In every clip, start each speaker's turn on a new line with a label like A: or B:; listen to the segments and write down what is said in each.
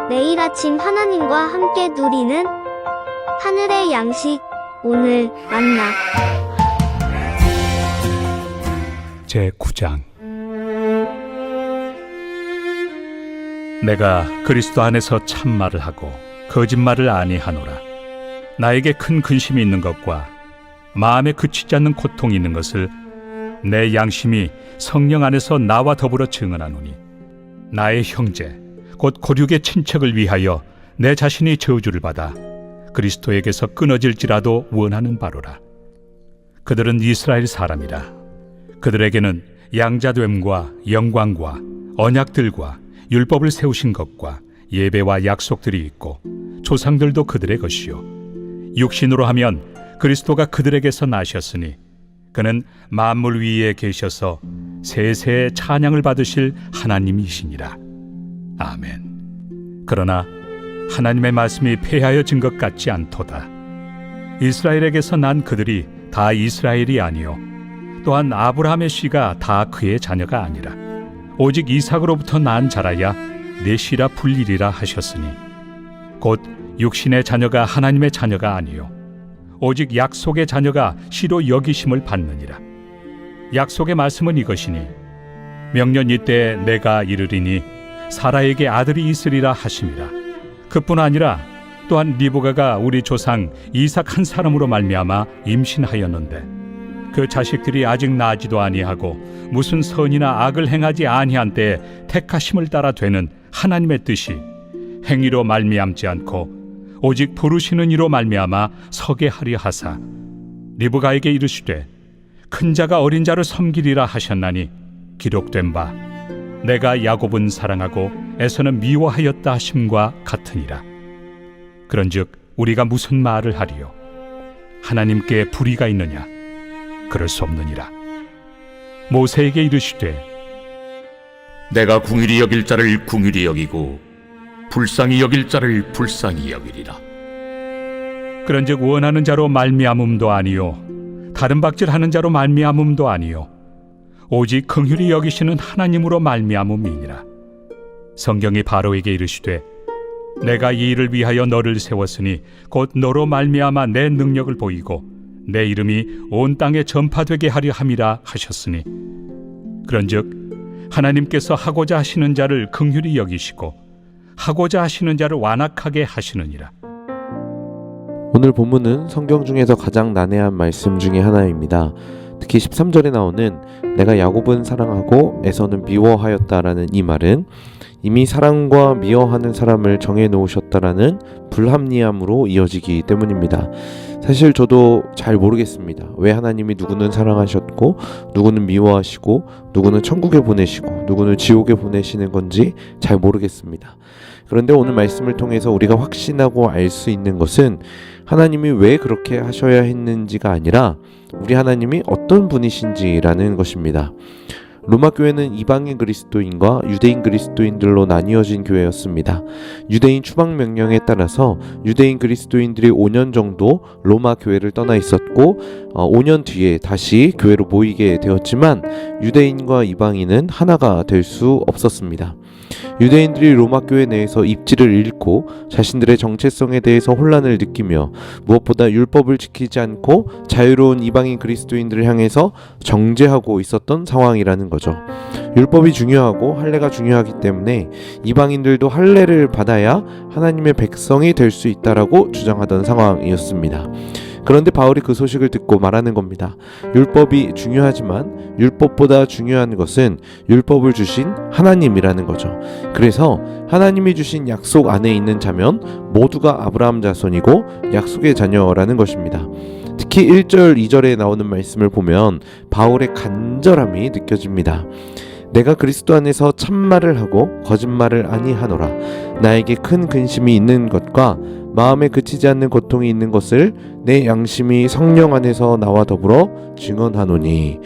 A: 매일 아침 하나님과 함께 누리는 하늘의 양식, 오늘 만나.
B: 제9장. 내가 그리스도 안에서 참말을 하고 거짓말을 아니하노라. 나에게 큰 근심이 있는 것과 마음에 그치지 않는 고통이 있는 것을 내 양심이 성령 안에서 나와 더불어 증언하노니, 나의 형제 곧 고륙의 친척을 위하여 내 자신이 저주를 받아 그리스도에게서 끊어질지라도 원하는 바로라. 그들은 이스라엘 사람이라. 그들에게는 양자됨과 영광과 언약들과 율법을 세우신 것과 예배와 약속들이 있고 조상들도 그들의 것이요, 육신으로 하면 그리스도가 그들에게서 나셨으니 그는 만물 위에 계셔서 세세의 찬양을 받으실 하나님이시니라. 아멘. 그러나 하나님의 말씀이 폐하여진 것 같지 않도다. 이스라엘에게서 난 그들이 다 이스라엘이 아니요, 또한 아브라함의 씨가 다 그의 자녀가 아니라 오직 이삭으로부터 난 자라야 내 씨라 불리리라 하셨으니, 곧 육신의 자녀가 하나님의 자녀가 아니요 오직 약속의 자녀가 씨로 여기심을 받느니라. 약속의 말씀은 이것이니, 명년 이때 내가 이르리니 사라에게 아들이 있으리라 하심이라. 그뿐 아니라 또한 리브가가 우리 조상 이삭 한 사람으로 말미암아 임신하였는데 그 자식들이 아직 나지도 아니하고 무슨 선이나 악을 행하지 아니한 때에 택하심을 따라 되는 하나님의 뜻이 행위로 말미암지 않고 오직 부르시는 이로 말미암아 서게 하려 하사, 리브가에게 이르시되 큰 자가 어린 자를 섬기리라 하셨나니 기록된 바 내가 야곱은 사랑하고 에서는 미워하였다 하심과 같으니라. 그런즉 우리가 무슨 말을 하리요? 하나님께 불의가 있느냐? 그럴 수 없느니라. 모세에게 이르시되
C: 내가 궁휼히 여길 자를 궁휼히 여기고 불쌍히 여길 자를 불쌍히 여기리라.
B: 그런즉 원하는 자로 말미암음도 아니요 다른 박질하는 자로 말미암음도 아니요 오직 긍휼히 여기시는 하나님으로 말미암음이니라. 성경이 바로에게 이르시되 내가 이 일을 위하여 너를 세웠으니 곧 너로 말미암아 내 능력을 보이고 내 이름이 온 땅에 전파되게 하려 함이라 하셨으니, 그런즉 하나님께서 하고자 하시는 자를 긍휼히 여기시고 하고자 하시는 자를 완악하게 하시느니라.
D: 오늘 본문은 성경 중에서 가장 난해한 말씀 중에 하나입니다. 특히 13절에 나오는 내가 야곱은 사랑하고 에서는 미워하였다라는 이 말은 이미 사랑과 미워하는 사람을 정해놓으셨다라는 불합리함으로 이어지기 때문입니다. 사실 저도 잘 모르겠습니다. 왜 하나님이 누구는 사랑하셨고 누구는 미워하시고 누구는 천국에 보내시고 누구는 지옥에 보내시는 건지 잘 모르겠습니다. 그런데 오늘 말씀을 통해서 우리가 확신하고 알 수 있는 것은 하나님이 왜 그렇게 하셔야 했는지가 아니라 우리 하나님이 어떤 분이신지라는 것입니다. 로마 교회는 이방인 그리스도인과 유대인 그리스도인들로 나뉘어진 교회였습니다. 유대인 추방 명령에 따라서 유대인 그리스도인들이 5년 정도 로마 교회를 떠나 있었고 5년 뒤에 다시 교회로 모이게 되었지만 유대인과 이방인은 하나가 될 수 없었습니다. 유대인들이 로마 교회 내에서 입지를 잃고 자신들의 정체성에 대해서 혼란을 느끼며 무엇보다 율법을 지키지 않고 자유로운 이방인 그리스도인들을 향해서 정죄하고 있었던 상황이라는 거죠. 율법이 중요하고 할례가 중요하기 때문에 이방인들도 할례를 받아야 하나님의 백성이 될 수 있다라고 주장하던 상황이었습니다. 그런데 바울이 그 소식을 듣고 말하는 겁니다. 율법이 중요하지만 율법보다 중요한 것은 율법을 주신 하나님이라는 거죠. 그래서 하나님이 주신 약속 안에 있는 자면 모두가 아브라함 자손이고 약속의 자녀라는 것입니다. 특히 1절, 2절에 나오는 말씀을 보면 바울의 간절함이 느껴집니다. 내가 그리스도 안에서 참말을 하고 거짓말을 아니하노라. 나에게 큰 근심이 있는 것과 마음에 그치지 않는 고통이 있는 것을 내 양심이 성령 안에서 나와 더불어 증언하노니.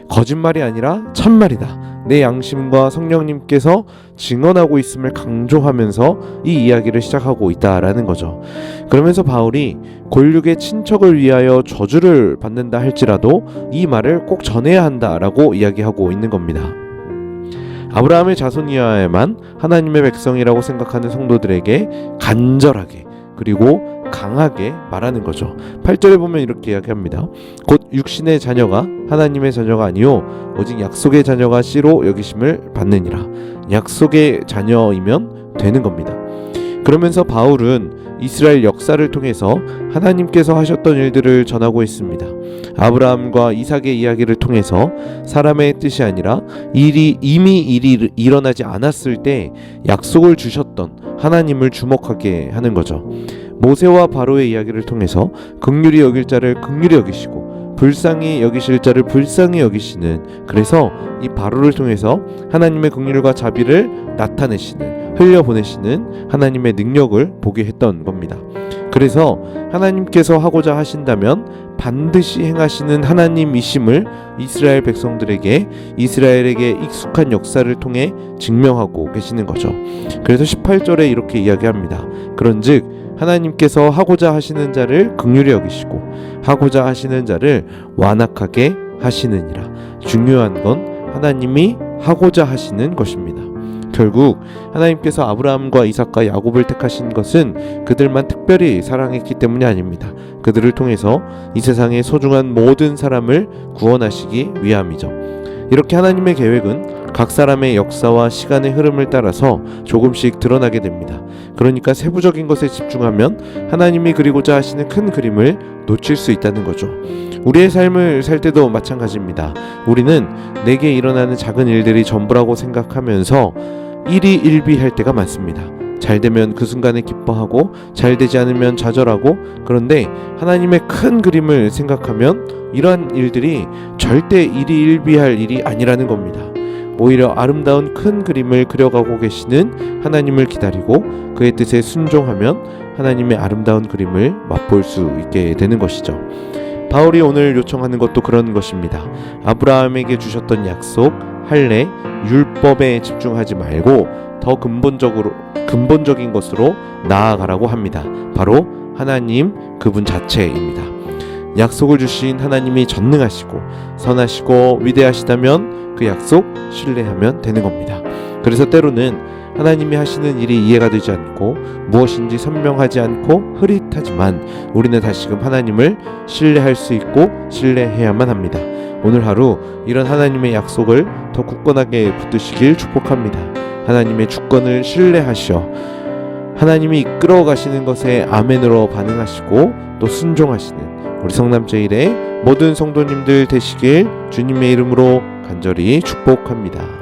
D: 거짓말이 아니라 참말이다. 내 양심과 성령님께서 증언하고 있음을 강조하면서 이 이야기를 시작하고 있다라는 거죠. 그러면서 바울이 골육의 친척을 위하여 저주를 받는다 할지라도 이 말을 꼭 전해야 한다라고 이야기하고 있는 겁니다. 아브라함의 자손이어야만 하나님의 백성이라고 생각하는 성도들에게 간절하게 그리고 강하게 말하는 거죠. 8절에 보면 이렇게 이야기합니다. 곧 육신의 자녀가 하나님의 자녀가 아니요 오직 약속의 자녀가 씨로 여기심을 받느니라. 약속의 자녀이면 되는 겁니다. 그러면서 바울은 이스라엘 역사를 통해서 하나님께서 하셨던 일들을 전하고 있습니다. 아브라함과 이삭의 이야기를 통해서 사람의 뜻이 아니라 이미 일이 일어나지 않았을 때 약속을 주셨던 하나님을 주목하게 하는 거죠. 모세와 바로의 이야기를 통해서 긍휼히 여길 자를 긍휼히 여기시고 불쌍히 여기실 자를 불쌍히 여기시는, 그래서 이 바로를 통해서 하나님의 긍휼과 자비를 나타내시는, 흘려보내시는 하나님의 능력을 보게 했던 겁니다. 그래서 하나님께서 하고자 하신다면 반드시 행하시는 하나님이심을 이스라엘 백성들에게, 이스라엘에게 익숙한 역사를 통해 증명하고 계시는 거죠. 그래서 18절에 이렇게 이야기합니다. 그런즉 하나님께서 하고자 하시는 자를 긍휼히 여기시고 하고자 하시는 자를 완악하게 하시느니라. 중요한 건 하나님이 하고자 하시는 것입니다. 결국 하나님께서 아브라함과 이삭과 야곱을 택하신 것은 그들만 특별히 사랑했기 때문이 아닙니다. 그들을 통해서 이 세상의 소중한 모든 사람을 구원하시기 위함이죠. 이렇게 하나님의 계획은 각 사람의 역사와 시간의 흐름을 따라서 조금씩 드러나게 됩니다. 그러니까 세부적인 것에 집중하면 하나님이 그리고자 하시는 큰 그림을 놓칠 수 있다는 거죠. 우리의 삶을 살 때도 마찬가지입니다. 우리는 내게 일어나는 작은 일들이 전부라고 생각하면서 일희일비할 때가 많습니다. 잘 되면 그 순간에 기뻐하고 잘 되지 않으면 좌절하고, 그런데 하나님의 큰 그림을 생각하면 이러한 일들이 절대 일희일비할 일이 아니라는 겁니다. 오히려 아름다운 큰 그림을 그려가고 계시는 하나님을 기다리고 그의 뜻에 순종하면 하나님의 아름다운 그림을 맛볼 수 있게 되는 것이죠. 바울이 오늘 요청하는 것도 그런 것입니다. 아브라함에게 주셨던 약속, 할례, 율법에 집중하지 말고 더 근본적인 것으로 나아가라고 합니다. 바로 하나님 그분 자체입니다. 약속을 주신 하나님이 전능하시고 선하시고 위대하시다면 그 약속 신뢰하면 되는 겁니다. 그래서 때로는 하나님이 하시는 일이 이해가 되지 않고 무엇인지 선명하지 않고 흐릿하지만 우리는 다시금 하나님을 신뢰할 수 있고 신뢰해야만 합니다. 오늘 하루 이런 하나님의 약속을 더 굳건하게 붙드시길 축복합니다. 하나님의 주권을 신뢰하시어 하나님이 이끌어 가시는 것에 아멘으로 반응하시고 또 순종하시는 우리 성남제일의 모든 성도님들 되시길 주님의 이름으로 간절히 축복합니다.